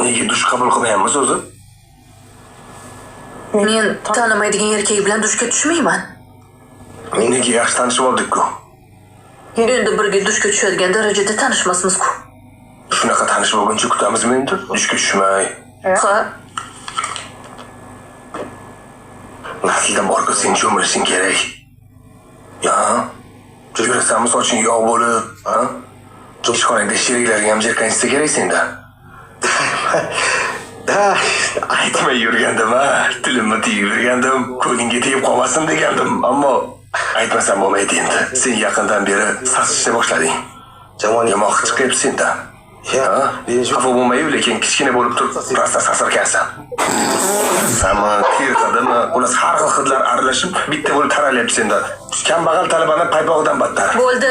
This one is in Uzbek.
Nega dush qabul qilmayapmiz o'zi? Men tanimaydigan erkak bilan dushga tushmayman. Nega yaxshi tanishib oldik-ku? Endi birga dushga tushadigan darajada tanishmasmiz-ku. Shunaqa tanishib bo'lguncha kutamizmi endi? Dushga tushmay. Ha, Aslida borga sen cho'milishing kerak. Ya, yurasanmi soching yog' bo'lib, ha? Ishxonangda sheriklarga ham jirkanishsa kerak senda. Aytmay yurgandim, tilimni tiyib yurgandim, ko'lingga tegib qolmasin degandim, ammo aytmasam bo'lmaydi endi. Sen yaqindan beri sasishni boshlading. Yamoq chiqib sendan. Xafa bo'lmayib, lekin kichkina bo'lib turib, rosta sasirkansan. Sama tirqadimi? Ular har xil hidlar aralashib, bitta bo'lib taralyapti senda. Kambag'al talabani paybog'idan battar. bo'ldi.